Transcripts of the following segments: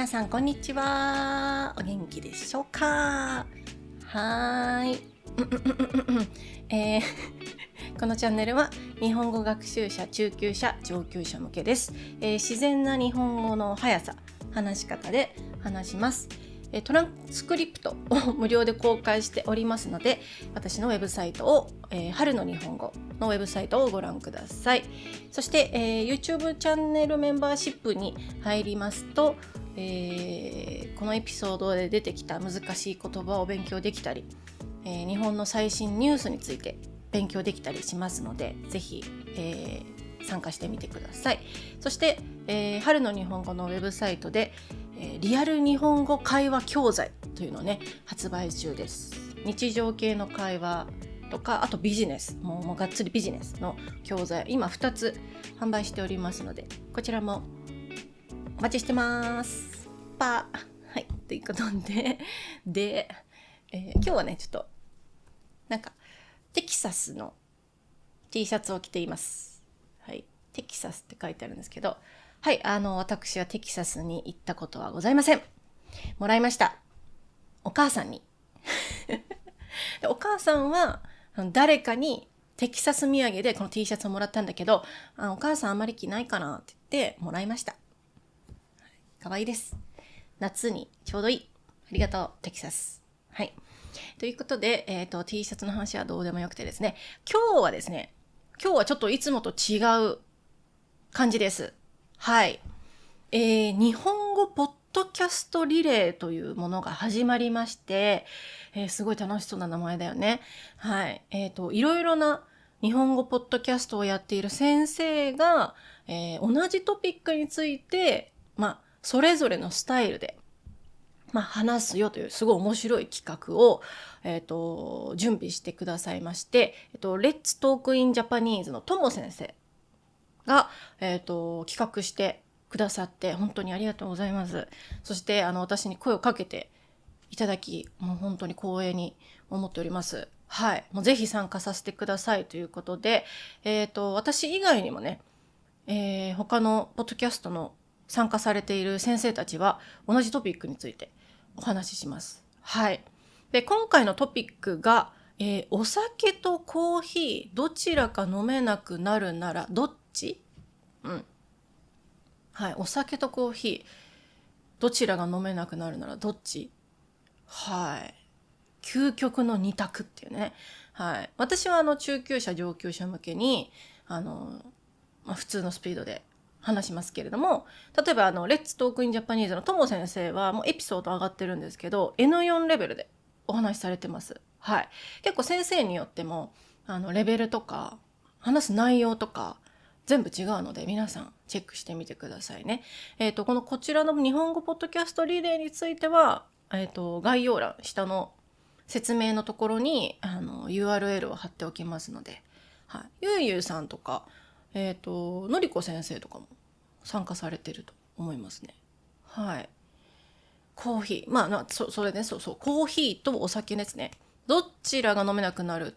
皆さんこんにちは。お元気でしょうか？はーい。このチャンネルは日本語学習者、中級者、上級者向けです。自然な日本語の速さ、話し方で話します。トランスクリプトを無料で公開しておりますので、私のウェブサイトを、春の日本語のウェブサイトをご覧ください。そして、YouTube チャンネルメンバーシップに入りますと、このエピソードで出てきた難しい言葉を勉強できたり、日本の最新ニュースについて勉強できたりしますので、ぜひ、参加してみてください。そして、春の日本語のウェブサイトでリアル日本語会話教材というのをね発売中です。日常系の会話とか、あとビジネス、もうがっつりビジネスの教材、今2つ販売しておりますので、こちらもお待ちしてますはい、ということで、今日はねちょっとなんかテキサスの T シャツを着ています。はい、テキサスって書いてあるんですけど、はい、私はテキサスに行ったことはございません。もらいました。お母さんに。お母さんは誰かにテキサス土産でこの T シャツをもらったんだけど、お母さんあんまり着ないかなって言ってもらいました。かわいいです。夏にちょうどいい。ありがとう、テキサス。はい。ということで、T シャツの話はどうでもよくてですね、今日はちょっといつもと違う感じです。はい。日本語ポッドキャストリレーというものが始まりまして、すごい楽しそうな名前だよね。はい。いろいろな日本語ポッドキャストをやっている先生が、同じトピックについて、それぞれのスタイルで、話すよというすごい面白い企画を、準備してくださいまして、Let's Talk in Japanese のとも先生が、企画してくださって本当にありがとうございます。そして私に声をかけていただき、もう本当に光栄に思っております。はい、もうぜひ参加させてくださいということで、私以外にもね、他のポッドキャストの参加されている先生たちは同じトピックについてお話しします。はい。で、今回のトピックが、お酒とコーヒーどちらか飲めなくなるならどっち？はい、お酒とコーヒーどちらが飲めなくなるならどっち？はい、究極の二択っていうね。はい、私は中級者上級者向けに普通のスピードで話しますけれども、例えばレッツトークインジャパニーズのとも先生はもうエピソード上がってるんですけど N4 レベルでお話しされてます。はい、結構先生によってもレベルとか話す内容とか全部違うので、皆さんチェックしてみてくださいね。こちらの日本語ポッドキャストリレーについては、概要欄下の説明のところにURL を貼っておきますので、はい、ゆうゆうさんとかのりこ先生とかも参加されてると思いますね。はい。コーヒー、それね、そうコーヒーとお酒ですね。どちらが飲めなくなる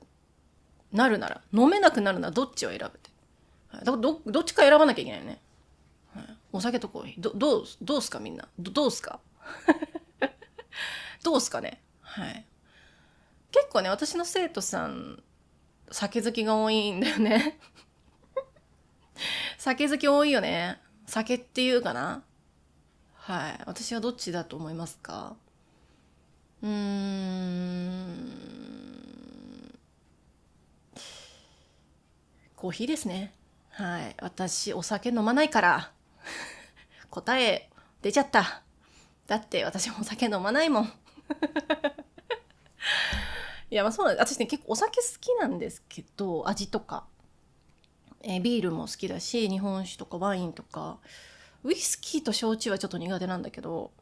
なら飲めなくなるならどっちを選ぶって。どっちか選ばなきゃいけないよね。はい、お酒とコーヒーどうすかみんなどうすかどうすかね。はい。結構ね、私の生徒さん酒好きが多いんだよね。酒好き多いよね。酒っていうかな。はい。私はどっちだと思いますか？コーヒーですね。はい。私お酒飲まないから答え出ちゃった。だって私もお酒飲まないもん。いや、そうなんです。私ね、結構お酒好きなんですけど、味とか、ビールも好きだし、日本酒とかワインとか、ウイスキーと焼酎はちょっと苦手なんだけど、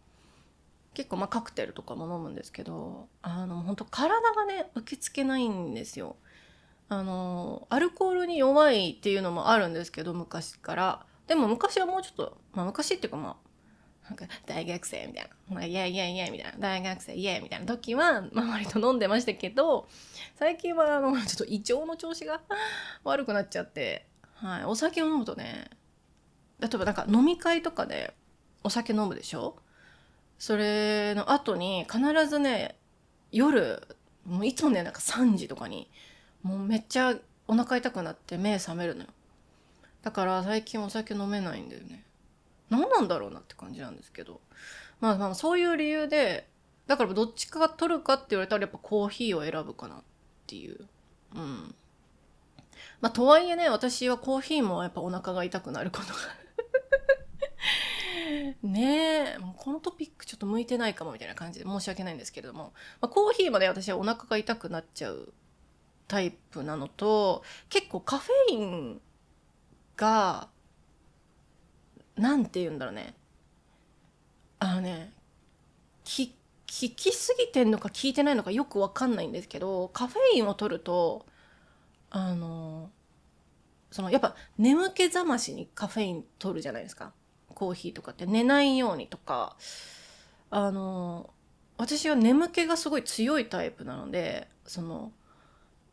結構カクテルとかも飲むんですけど、本当体がね受け付けないんですよ。アルコールに弱いっていうのもあるんですけど、昔から。でも昔はもうちょっと、昔っていうかなんか大学生みたいな、イエイイエイイエイみたいな、大学生イエイみたいな時は、割と飲んでましたけど、最近はちょっと胃腸の調子が悪くなっちゃって、はい、お酒を飲むとね、例えばなんか飲み会とかでお酒飲むでしょ。それの後に必ずね、夜、もういつもね、なんか3時とかに、もうめっちゃお腹痛くなって目覚めるのよ。だから最近お酒飲めないんだよね。何なんだろうなって感じなんですけど。まあまあそういう理由で、だからどっちかが取るかって言われたらやっぱコーヒーを選ぶかなっていう。うん。まあとはいえね、私はコーヒーもやっぱお腹が痛くなることがねえ、もうこのトピックちょっと向いてないかもみたいな感じで申し訳ないんですけれども、まあ、コーヒーまで私はお腹が痛くなっちゃうタイプなのと、結構カフェインが、なんて言うんだろうね。あのね、効きすぎてんのか効いてないのかよくわかんないんですけど、カフェインを取ると、あの、やっぱ眠気覚ましにカフェイン取るじゃないですか。コーヒーとかって寝ないようにとか、あの、私は眠気がすごい強いタイプなので、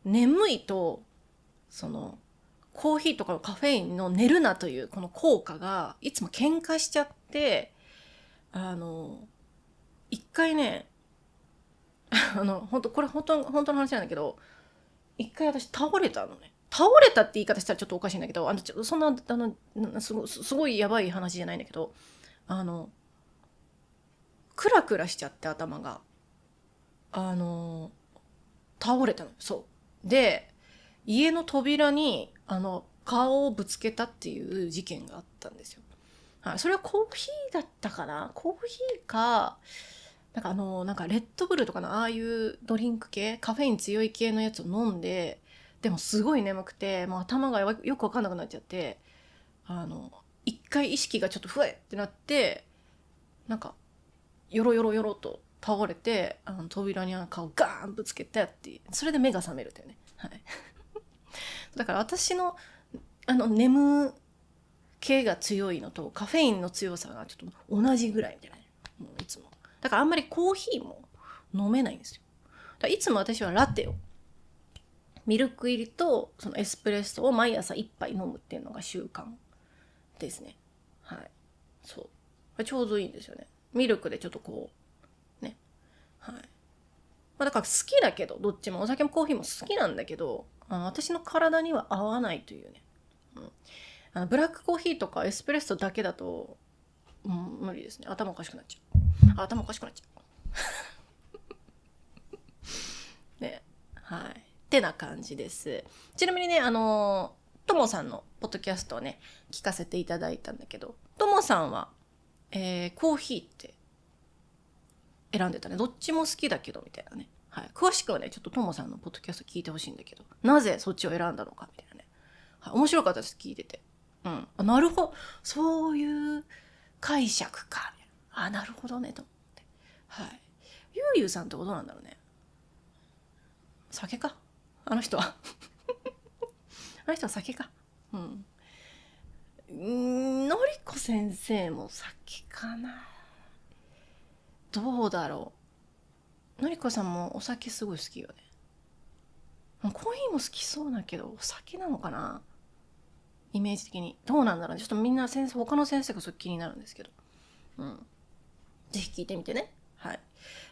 眠いと、その、コーヒーとかのカフェインの寝るなというこの効果がいつも喧嘩しちゃって、あの、一回ね、本当の話なんだけど、一回私倒れたのね。倒れたって言い方したらちょっとおかしいんだけど、そんな、すごいやばい話じゃないんだけど、あの、クラクラしちゃって頭が。あの、倒れたの。そう。で、家の扉に、顔をぶつけたっていう事件があったんですよ。はい。それはコーヒーだったかな、コーヒーか、なんかレッドブルとかのああいうドリンク系、カフェイン強い系のやつを飲んで、でもすごい眠くて、もう頭がよくわかんなくなっちゃって、一回意識がちょっとふえってなって、なんか、よろよろよろと倒れて、扉に顔ガーンぶつけてって、それで目が覚めるというね。はい。だから私の、眠気が強いのとカフェインの強さがちょっと同じぐらいみたいな、ね。もういつも。だからあんまりコーヒーも飲めないんですよ。だからいつも私はラテを、ミルク入りとそのエスプレッソを毎朝1杯飲むっていうのが習慣ですね。はい。そう。ちょうどいいんですよね。ミルクでちょっとこう、ね。はい。まあだから好きだけど、どっちもお酒もコーヒーも好きなんだけど、私の体には合わないというね。うん。ブラックコーヒーとかエスプレッソだけだと、無理ですね。頭おかしくなっちゃう。頭おかしくなっちゃう。ね。はい。ってな感じです。ちなみにね、ともさんのポッドキャストをね、聞かせていただいたんだけど、ともさんは、コーヒーって選んでたね。どっちも好きだけど、みたいなね。はい。詳しくはね、ちょっとともさんのポッドキャスト聞いてほしいんだけど、なぜそっちを選んだのか、みたいなね。はい。面白かったです、聞いてて。うん。あ、なるほど。そういう解釈か。あ、なるほどね、と思って。はい。ゆうゆうさんってことなんだろうね。酒か。あの人は。あの人は酒か。うん。のりこ先生も酒かな。どうだろう。のりこさんもお酒すごい好きよね。コーヒーも好きそうだけど、お酒なのかな、イメージ的に。どうなんだろうね。ちょっとみんな他の先生がそっ気になるんですけど。うん。ぜひ聞いてみてね。はい。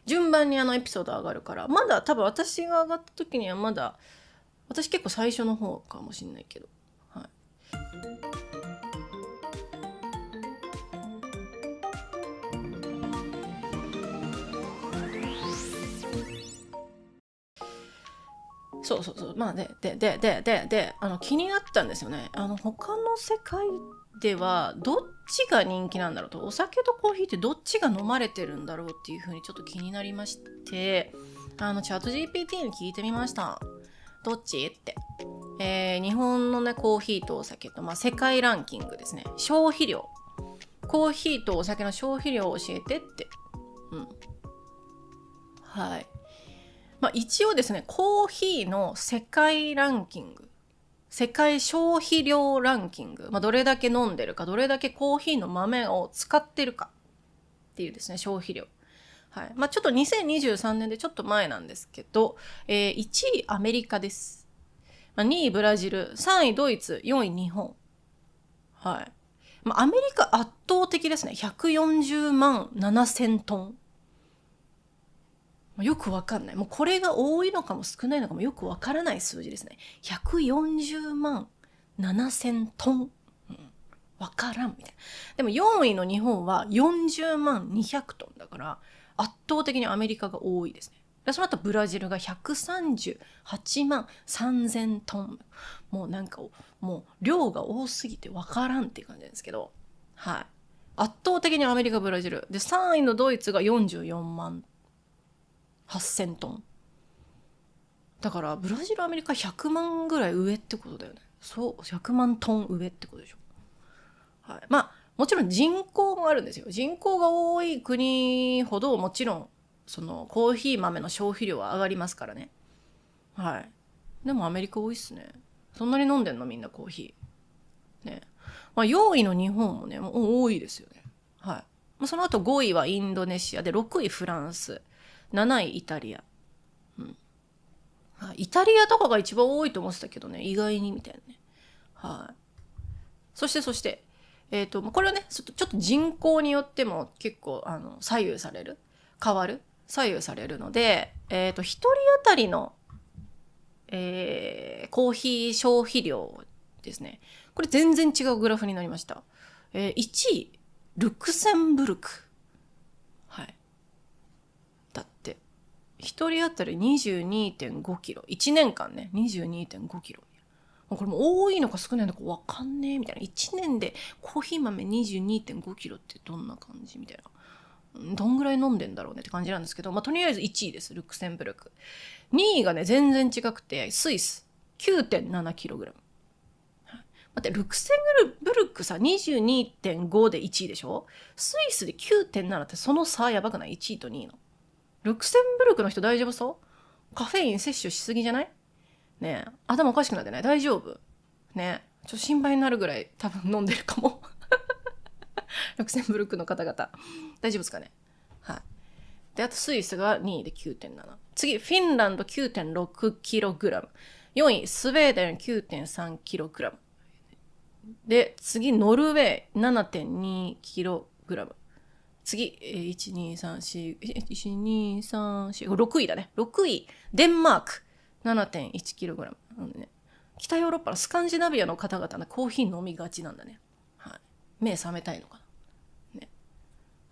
順番にエピソード上がるから、まだ多分私が上がった時にはまだ、私結構最初の方かもしんないけど。はい。そうそうそう。まあ気になったんですよね。他の世界ではどっちが人気なんだろうと、お酒とコーヒーってどっちが飲まれてるんだろうっていう風にちょっと気になりまして、チャット GPT に聞いてみました。どっちって。日本のね、コーヒーとお酒と、世界ランキングですね。消費量。コーヒーとお酒の消費量を教えてって。うん。はい。一応ですね、コーヒーの世界ランキング、世界消費量ランキング、どれだけ飲んでるか、どれだけコーヒーの豆を使ってるかっていうですね、消費量。はい。ちょっと2023年でちょっと前なんですけど、1位アメリカです。2位ブラジル、3位ドイツ、4位日本。はい。まあ、アメリカ圧倒的ですね。140万7000トン。よくわかんない。もうこれが多いのかも少ないのかもよくわからない数字ですね。140万7000トン。わからんみたいな。でも4位の日本は40万200トンだから圧倒的にアメリカが多いですね。でその後ブラジルが138万3000トン。もうなんかもう量が多すぎてわからんっていう感じなんですけど、はい。圧倒的にアメリカ、ブラジルで3位のドイツが44万8000トン。だからブラジル、アメリカ100万ぐらい上ってことだよね。そう、100万トン上ってことでしょ。はい、まあもちろん人口もあるんですよ。人口が多い国ほどもちろんそのコーヒー豆の消費量は上がりますからね。はい。でもアメリカ多いっすね。そんなに飲んでんのみんなコーヒー。ね。まあ4位の日本もね、もう多いですよね。はい。その後5位はインドネシアで、6位フランス、7位イタリア。はい、イタリアとかが一番多いと思ってたけどね、意外にみたいなね。はい。そして、これはね、ちょっと人口によっても結構左右されるので、1人当たりの、コーヒー消費量ですね。これ全然違うグラフになりました。1位、ルクセンブルク。はい。だって、1人当たり 22.5 キロ。1年間ね、22.5 キロ。これも多いのか少ないのか分かんねえみたいな。1年でコーヒー豆 22.5 キロってどんな感じみたいな。どんぐらい飲んでんだろうねって感じなんですけど、まあ、とりあえず1位です。ルクセンブルク。2位がね、全然違くて、スイス 9.7 キログラム。待って、ルクセンブルクさ、22.5 で1位でしょ？スイスで 9.7 ってその差やばくない？ 1 位と2位の。ルクセンブルクの人大丈夫そう？カフェイン摂取しすぎじゃない？ねえ、頭おかしくなってない？大丈夫？ねえ、ちょっと心配になるぐらい多分飲んでるかも。ルクセンブルクの方々。大丈夫ですかね？はい。で、あとスイスが2位で 9.7。次、フィンランド 9.6 キログラム。4位、スウェーデン 9.3 キログラム。で、次、ノルウェー 7.2 キログラム。次、1、2、3、4、1、2、3、4、6位だね。6位、デンマーク 7.1 キログラム。ね、北ヨーロッパのスカンジナビアの方々のコーヒー飲みがちなんだね。はい。目覚めたいのかな。ね。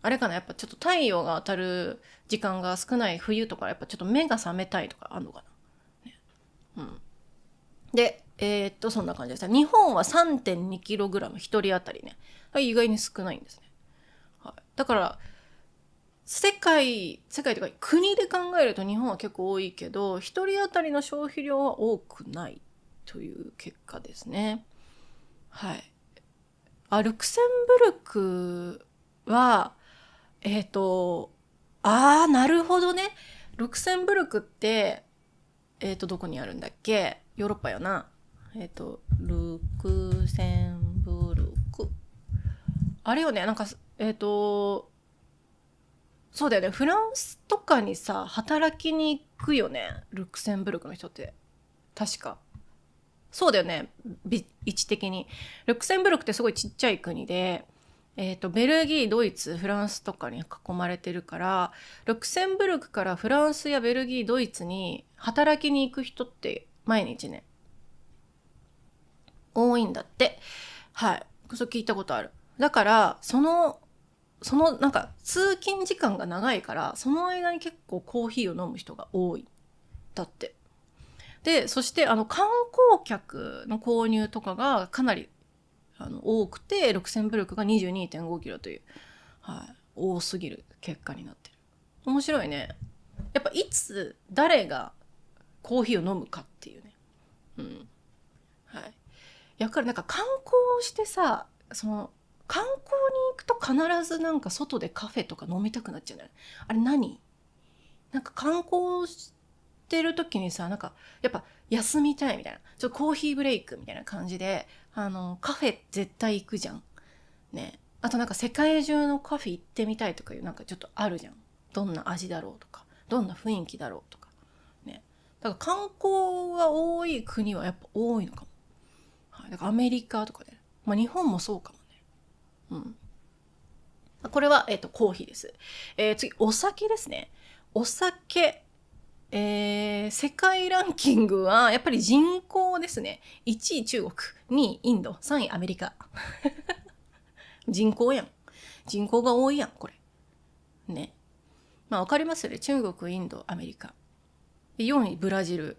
あれかな、やっぱちょっと太陽が当たる時間が少ない冬とか、やっぱちょっと目が覚めたいとかあんのかな。ね、うん。で、そんな感じでした。日本は 3.2 キログラム一人当たりね。意外に少ないんですね。はい。だから、世界というか国で考えると日本は結構多いけど、一人当たりの消費量は多くないという結果ですね。はい。ルクセンブルクは、なるほどね。ルクセンブルクって、どこにあるんだっけ？ヨーロッパよな。ルクセンブルク。あれよね、なんか、そうだよね。フランスとかにさ、働きに行くよね。ルクセンブルクの人って。確か。そうだよね。位置的に。ルクセンブルクってすごいちっちゃい国で、ベルギー、ドイツ、フランスとかに囲まれてるから、ルクセンブルクからフランスやベルギー、ドイツに働きに行く人って毎日ね、多いんだって。はい。そう聞いたことある。だから、そのなんか通勤時間が長いから、その間に結構コーヒーを飲む人が多い。だって。で、そして観光客の購入とかがかなり多くて、ルクセンブルクが 22.5 キロという、はい、多すぎる結果になってる。面白いね。やっぱいつ誰がコーヒーを飲むかっていうね。うん。はい。やっぱりなんか観光してさ、観光に行くと必ずなんか外でカフェとか飲みたくなっちゃうね。あれ何？なんか観光してる時にさ、なんかやっぱ休みたいみたいな、ちょっとコーヒーブレイクみたいな感じで、カフェ絶対行くじゃん。ね。あとなんか世界中のカフェ行ってみたいとかいうなんかちょっとあるじゃん。どんな味だろうとか、どんな雰囲気だろうとか。ね。だから観光が多い国はやっぱ多いのかも。はい。だからアメリカとかで、まあ日本もそうかもね。うん。これは、コーヒーです。次、お酒ですね。お酒、世界ランキングはやっぱり人口ですね。1位中国、2位インド、3位アメリカ。人口やん。人口が多いやん、これ。ね。まあわかりますよね。中国、インド、アメリカ。4位ブラジル。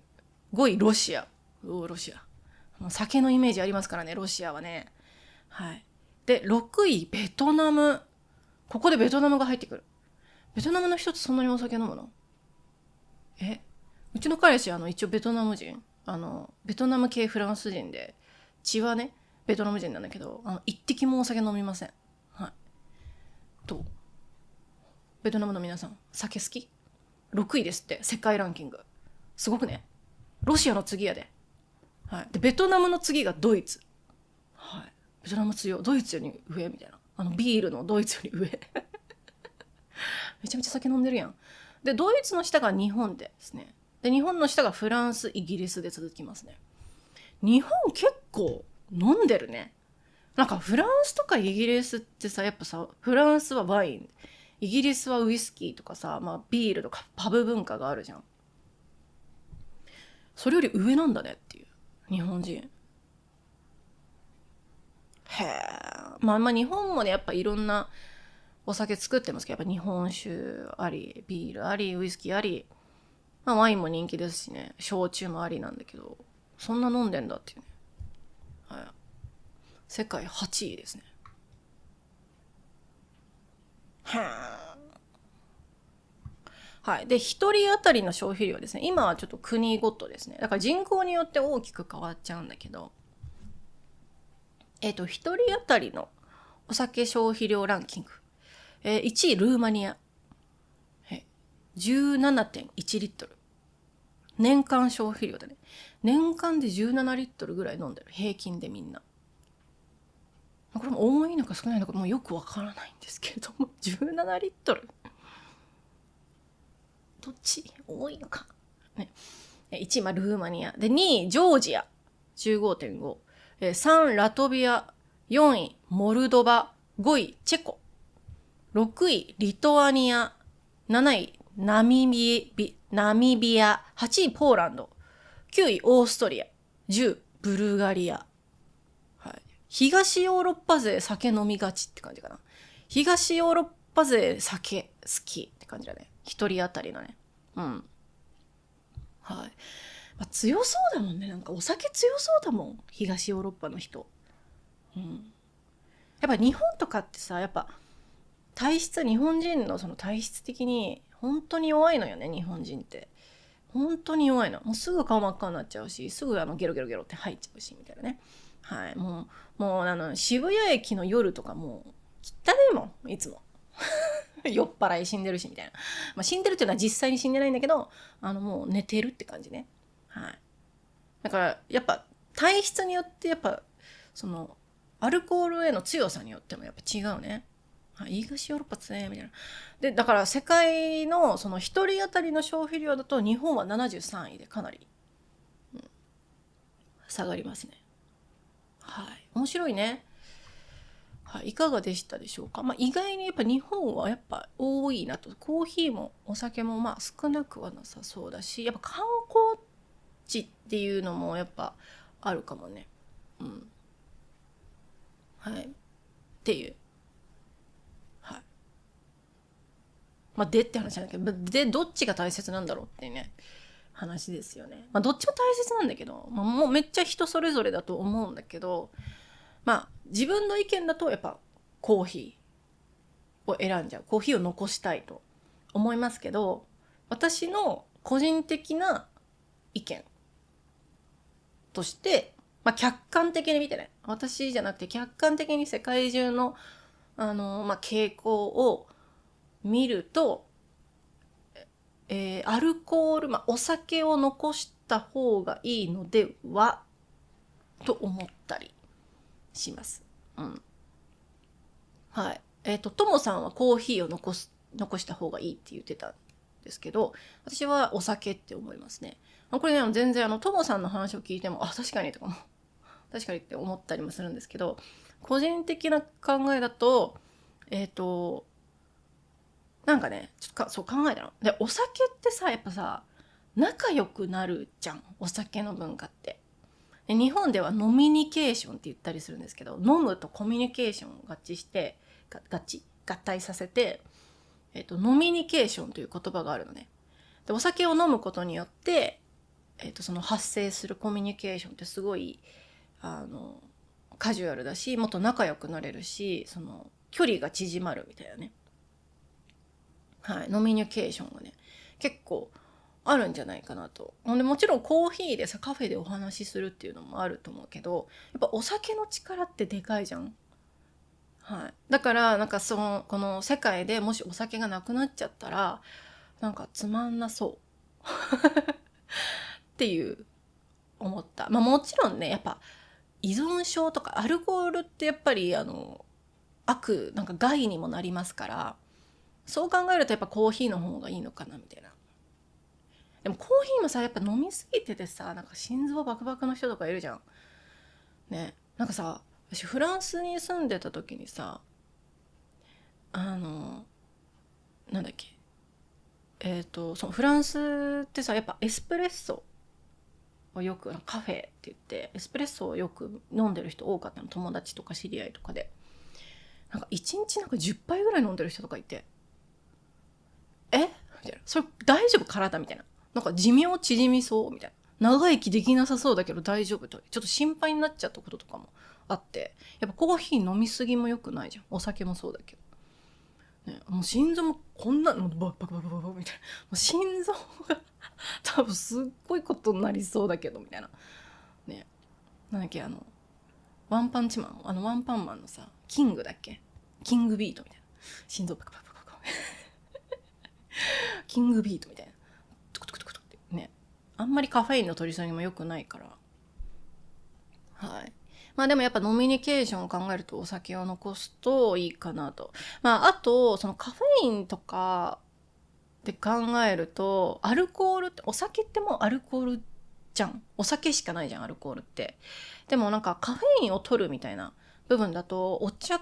5位ロシア。ロシア。酒のイメージありますからね、ロシアはね。はい。で、6位ベトナム。ここでベトナムが入ってくる。ベトナムの人ってそんなにお酒飲むの？うちの彼氏一応ベトナム人。ベトナム系フランス人で、血はね、ベトナム人なんだけど、一滴もお酒飲みません。はい。どう？ベトナムの皆さん、酒好き？ 6 位ですって、世界ランキング。すごくね。ロシアの次やで。はい。で、ベトナムの次がドイツ。はい。ベトナム強い。ドイツより上みたいな。ビールのドイツより上。めちゃめちゃ酒飲んでるやん。で、ドイツの下が日本ですね。で、日本の下がフランス、イギリスで続きますね。日本結構飲んでるね。なんかフランスとかイギリスってさ、やっぱさ、フランスはワイン、イギリスはウイスキーとかさ、まあビールとかパブ文化があるじゃん。それより上なんだねっていう。日本人。へえ。まあ日本もね、やっぱいろんなお酒作ってますけど、やっぱ日本酒あり、ビールあり、ウイスキーあり、まあワインも人気ですしね、焼酎もありなんだけど、そんな飲んでんだっていうね。はい。世界8位ですね。へえ。はい。で、一人当たりの消費量ですね。今はちょっと国ごとですね。だから人口によって大きく変わっちゃうんだけど、一人当たりのお酒消費量ランキング。1位ルーマニア。17.1 リットル。年間消費量だね。年間で17リットルぐらい飲んでる。平均でみんな。これも多いのか少ないのかもうよくわからないんですけれども、17リットル。どっち多いのか。ね、1位、ルーマニア。で、2位、ジョージア。15.5。3位、ラトビア。4位、モルドバ。5位、チェコ。6位、リトアニア。7位、ナミビア。8位、ポーランド。9位、オーストリア。10、ブルガリア。はい。東ヨーロッパ勢酒飲みがちって感じかな。東ヨーロッパ勢酒好きって感じだね。一人当たりのね。うん。はい。まあ、強そうだもんね。なんかお酒強そうだもん。東ヨーロッパの人。うん。やっぱ日本とかってさ、やっぱ日本人のその体質的に本当に弱いのよね、日本人って。本当に弱いの。もうすぐ顔真っ赤になっちゃうし、すぐゲロゲロゲロって入っちゃうし、みたいなね。はい。もう渋谷駅の夜とかもう、汚ねえもん、いつも。酔っ払い死んでるし、みたいな。まあ、死んでるっていうのは実際に死んでないんだけど、もう寝てるって感じね。はい。だから、やっぱ、体質によって、やっぱ、アルコールへの強さによってもやっぱ違うね。東ヨーロッパ強いみたいな。で、だから世界のその一人当たりの消費量だと日本は73位でかなり、下がりますね。はい。面白いね。はい。いかがでしたでしょうか。まあ意外にやっぱ日本はやっぱ多いなと。コーヒーもお酒もまあ少なくはなさそうだし、やっぱ観光地っていうのもやっぱあるかもね。うん。はい。っていう。はい。まあ、でって話なんだけど、で、どっちが大切なんだろうってね、話ですよね。まあ、どっちも大切なんだけど、まあ、もうめっちゃ人それぞれだと思うんだけど、まあ、自分の意見だとやっぱコーヒーを選んじゃう。コーヒーを残したいと思いますけど、私の個人的な意見として、まあ、客観的に見てね、私じゃなくて客観的に世界中の、まあ、傾向を見ると、アルコール、まあ、お酒を残した方がいいのではと思ったりします。うん。はい。ともさんはコーヒーを残した方がいいって言ってたんですけど、私はお酒って思いますね。これね、全然ともさんの話を聞いても、あ、確かにとかも、確かにって思ったりもするんですけど、個人的な考えだとなんかねちょっとそう考えたので、お酒ってさやっぱさ仲良くなるじゃん、お酒の文化って。で日本では飲みニケーションって言ったりするんですけど、飲むとコミュニケーションを合体させて、飲みニケーションという言葉があるのね。でお酒を飲むことによって、その発生するコミュニケーションってすごいカジュアルだし、もっと仲良くなれるし、その距離が縮まるみたいなね。はい、ノミニケーションがね結構あるんじゃないかなと。でもちろんコーヒーでさカフェでお話しするっていうのもあると思うけど、やっぱお酒の力ってでかいじゃん。はい、だからなんかこの世界でもしお酒がなくなっちゃったらなんかつまんなそうっていう思った。まあもちろんねやっぱ依存症とかアルコールってやっぱりなんか害にもなりますから、そう考えるとやっぱコーヒーの方がいいのかなみたいな。でもコーヒーもさやっぱ飲みすぎててさなんか心臓バクバクの人とかいるじゃんね。なんかさ私フランスに住んでた時にさなんだっけそのフランスってさやっぱエスプレッソをよくカフェって言ってエスプレッソをよく飲んでる人多かったの、友達とか知り合いとかで。なんか1日なんか10杯ぐらい飲んでる人とかいて、みたいな、それ大丈夫体みたいな、なんか寿命縮みそうみたいな、長生きできなさそうだけど大丈夫とちょっと心配になっちゃったこととかもあって、やっぱコーヒー飲みすぎも良くないじゃん、お酒もそうだけど、ね、もう心臓もこんなのバクバクバクバクみたいな、もう心臓が多分すっごいことになりそうだけどみたいなね。なんだっけワンパンチマンワンパンマンのさキングだっけ、キングビートみたいな、心臓バクバクバクバクキングビートみたいなトクトクトクトクってね。あんまりカフェインの取りすぎも良くないから。はい。まあでもやっぱ飲みニケーションを考えるとお酒を残すといいかなと。まああとそのカフェインとかで考えると、アルコールって、お酒ってもうアルコールじゃん。お酒しかないじゃんアルコールって。でもなんかカフェインを取るみたいな部分だとお茶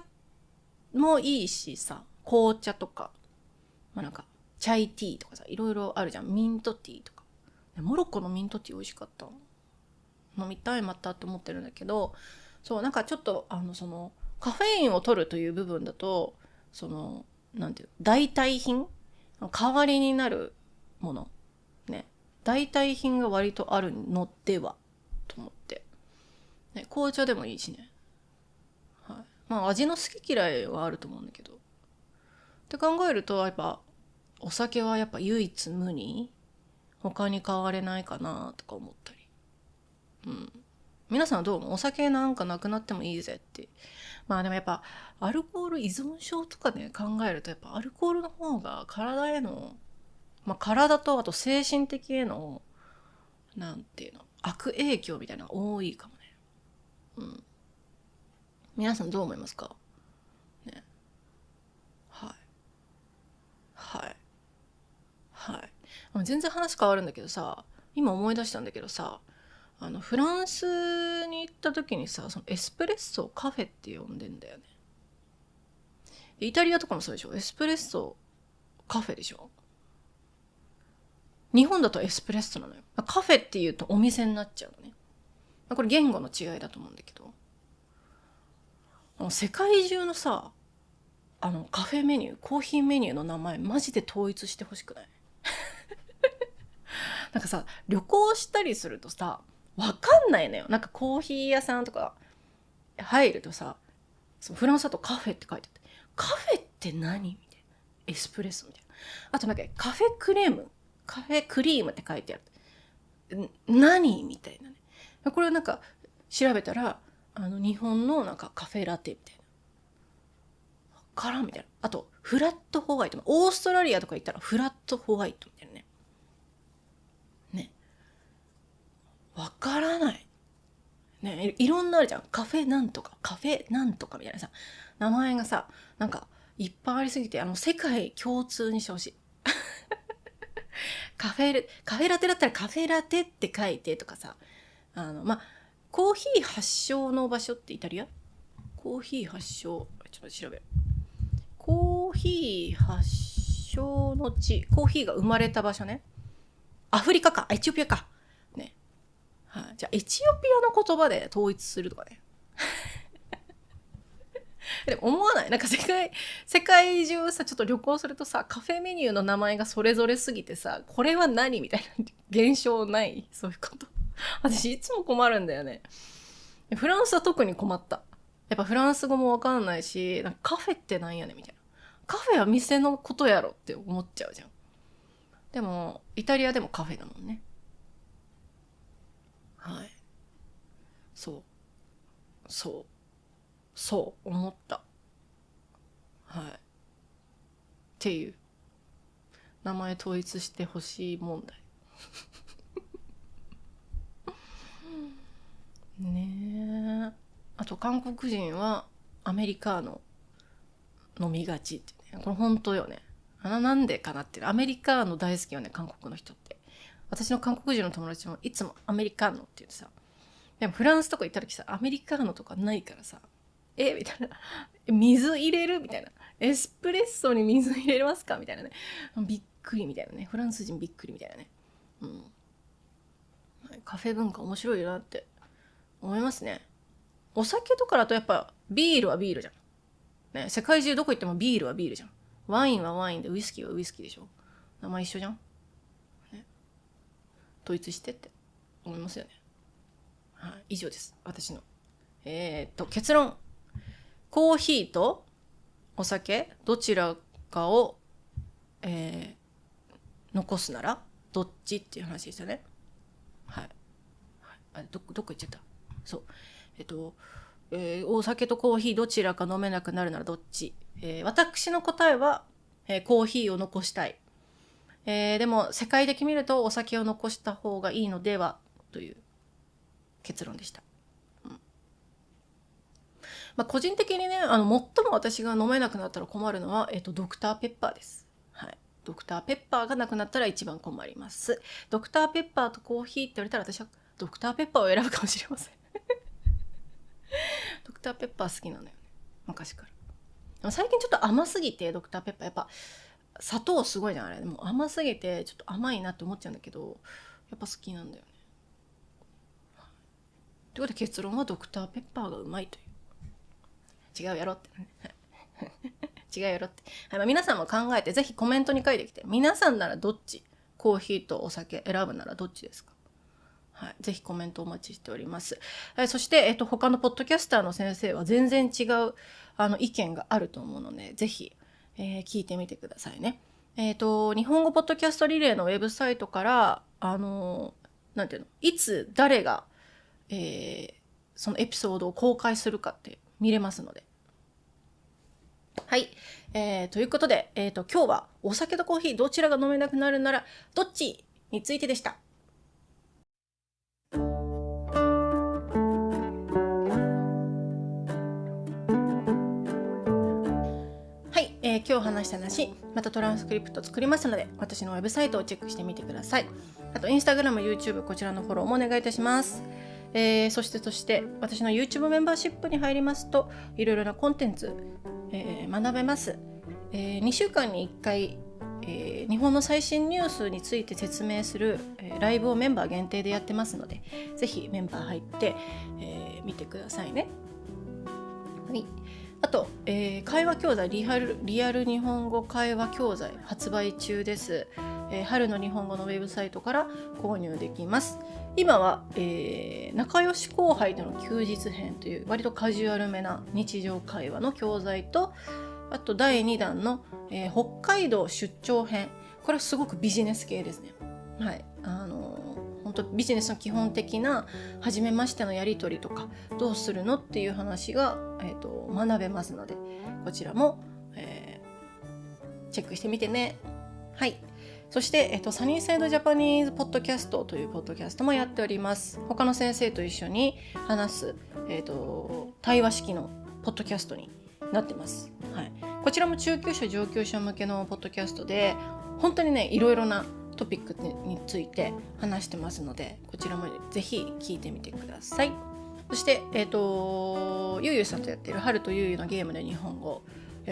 もいいしさ、紅茶とか、まあなんかチャイティーとかさ、いろいろあるじゃん。ミントティーとか。モロッコのミントティー美味しかった。飲みたいまたって思ってるんだけど、そうなんかちょっとそのカフェインを取るという部分だと、そのなんていう代替品、代わりになるものね、代替品が割とあるのではと思って、ね、紅茶でもいいしね、はい、まあ味の好き嫌いはあると思うんだけど、って考えるとやっぱお酒はやっぱ唯一無二、他に変われないかなとか思ったり、皆さんはどう思う？お酒なんかなくなってもいいぜって。まあでもやっぱアルコール依存症とかね考えると、やっぱアルコールの方が体への、まあ体とあと精神的へのなんていうの悪影響みたいなのが多いかもね。皆さんどう思いますかね。はいはいはい。全然話変わるんだけどさ、今思い出したんだけどさ、フランスに行った時にさ、そのエスプレッソをカフェって呼んでんだよね。イタリアとかもそうでしょ、エスプレッソカフェでしょ。日本だとエスプレッソなのよ。カフェっていうとお店になっちゃうのね。これ言語の違いだと思うんだけど、世界中のさカフェメニュー、コーヒーメニューの名前マジで統一してほしくない？なんかさ旅行したりするとさわかんないのよ。なんかコーヒー屋さんとか入るとさ、フランスだとカフェって書いてあって、カフェって何みたいな、エスプレッソみたいな、あとなんかカフェクレーム、カフェクリームって書いてある、何みたいなね。これなんか調べたら日本のなんかカフェラテみたいな、からみたいな。あとフラットホワイト、オーストラリアとか行ったらフラットホワイトみたいなね。わからないね。いろんなあるじゃん、カフェなんとかカフェなんとかみたいなさ、名前がさなんかいっぱいありすぎて、世界共通にしてほしい。カフェラテだったらカフェラテって書いてとかさ、まあコーヒー発祥の場所ってイタリア？コーヒー発祥、ちょっと調べる。コーヒー発祥の地、コーヒーが生まれた場所ね。アフリカか、エチオピアか。ね。はい、じゃあエチオピアの言葉で統一するとかね。でも思わない？なんか世界中さ、ちょっと旅行するとさ、カフェメニューの名前がそれぞれすぎてさ、これは何みたいな現象ない？そういうこと。私いつも困るんだよね。フランスは特に困った。やっぱフランス語もわかんないし、なんかカフェってなんやねんみたいな。カフェは店のことやろって思っちゃうじゃん。でもイタリアでもカフェだもんね。はい。そう思った。はい。っていう名前統一してほしい問題。ねえ。あと韓国人はアメリカーノ飲みがちってね。これ本当よね。なんでかなって。アメリカーノ大好きよね、韓国の人って。私の韓国人の友達もいつもアメリカーノって言ってさ。でもフランスとか行った時さ、アメリカーノとかないからさ、みたいな。水入れるみたいな。エスプレッソに水入れますかみたいなね。びっくりみたいなね。フランス人びっくりみたいなね。うん。カフェ文化面白いなって思いますね。お酒とかだとやっぱビールはビールじゃん。ね、世界中どこ行ってもビールはビールじゃん。ワインはワインでウイスキーはウイスキーでしょ。名前一緒じゃん。ね、統一してって思いますよね。はい、以上です。私の。結論。コーヒーとお酒どちらかを、残すならどっちっていう話でしたね。はい。どこ行っちゃった？そう。お酒とコーヒーどちらか飲めなくなるならどっち？私の答えは、コーヒーを残したい。でも世界的に見るとお酒を残した方がいいのではという結論でした。個人的にね、最も私が飲めなくなったら困るのは、ドクターペッパーです。はい。ドクターペッパーがなくなったら一番困ります。ドクターペッパーとコーヒーって言われたら私はドクターペッパーを選ぶかもしれません。ドクターペッパー好きなのよね。昔から。でも最近ちょっと甘すぎて、ドクターペッパーやっぱ砂糖すごいじゃんあれ。でも甘すぎてちょっと甘いなって思っちゃうんだけど、やっぱ好きなんだよね。ということで結論はドクターペッパーがうまいという。違うやろって、ね、違うやろって、はい。皆さんも考えてぜひコメントに書いてきて、皆さんならどっち？コーヒーとお酒選ぶならどっちですか？はい、ぜひコメントお待ちしております。はい、そして、他のポッドキャスターの先生は全然違う意見があると思うので、ぜひ、聞いてみてくださいね。日本語ポッドキャストリレーのウェブサイトからなんていうの、いつ誰が、そのエピソードを公開するかって見れますので。はい。ということで、今日はお酒とコーヒーどちらが飲めなくなるならどっちについてでした。はい、今日話した話、またトランスクリプト作りますので、私のウェブサイトをチェックしてみてください。あと、インスタグラム、YouTube、こちらのフォローもお願いいたします。そして私の YouTube メンバーシップに入りますといろいろなコンテンツ、学べます。2週間に1回、日本の最新ニュースについて説明する、ライブをメンバー限定でやってますので、ぜひメンバー入って、見てくださいね。はい。あと、会話教材リアル日本語会話教材発売中です。春の日本語のウェブサイトから購入できます。今は、仲良し後輩での休日編という割とカジュアルめな日常会話の教材と、あと第2弾の、北海道出張編。これはすごくビジネス系ですね。はい。本当ビジネスの基本的な初めましてのやり取りとかどうするのっていう話が、学べますので、こちらも、チェックしてみてね。はい。そして、サニーサイドジャパニーズポッドキャストというポッドキャストもやっております。他の先生と一緒に話す、対話式のポッドキャストになってます。はい。こちらも中級者上級者向けのポッドキャストで、本当にね、いろいろなトピックについて話してますので、こちらもぜひ聞いてみてください。そしてゆうゆうさんとやってる春とゆうゆうのゲームで日本語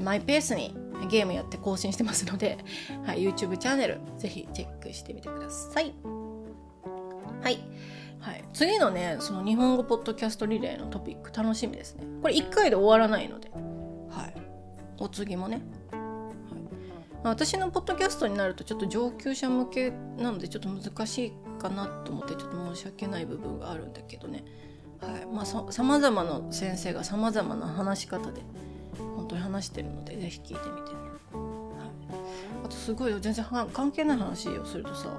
マイペースにゲームやって更新してますので、はい、YouTube チャンネルぜひチェックしてみてください。はい、はい、次のねその日本語ポッドキャストリレーのトピック楽しみですね。これ1回で終わらないので、はい、お次もね、はい、私のポッドキャストになるとちょっと上級者向けなのでちょっと難しいかなと思ってちょっと申し訳ない部分があるんだけどね、はい、さまざまな先生がさまざまな話し方で本当に話してるのでぜひ聞いてみてね、はい、あとすごい全然関係ない話をするとさ、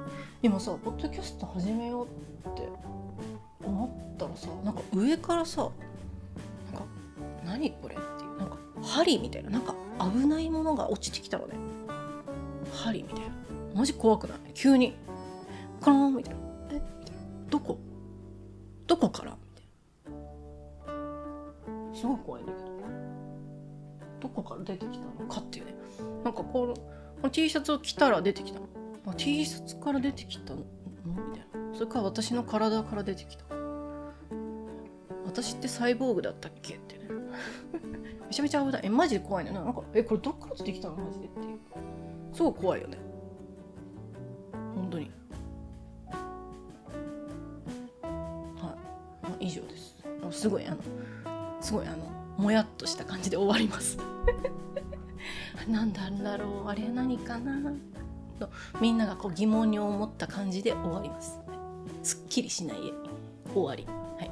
今さポッドキャスト始めようって思ったらさ、なんか上からさ、なんか何これっていうなんか針みたいな、なんか危ないものが落ちてきたのね。針みたいな、マジ怖くない？急にカラーンみたいな、みたいな、どこからみたいな、すごい怖いんだけど、どこから出てきたのかっていうね。なんかこの T シャツを着たら出てきたの。T シャツから出てきたのみたいな。それから私の体から出てきた。私ってサイボーグだったっけってね。めちゃめちゃ危ない。マジで怖いね。なんかこれどっから出てきたのマジでっていう。すごい怖いよね。本当に。はい。以上です。すごいもやっとした感じで終わります。なんだろう、あれ何かなとみんながこう疑問に思った感じで終わります。すっきりしない終わり、はい、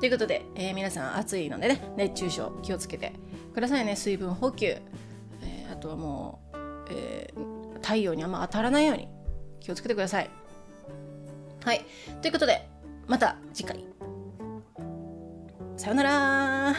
ということで、皆さん暑いのでね、熱中症気をつけてくださいね。水分補給、あとはもう、太陽にあんま当たらないように気をつけてください。はい、ということでまた次回、さよなら。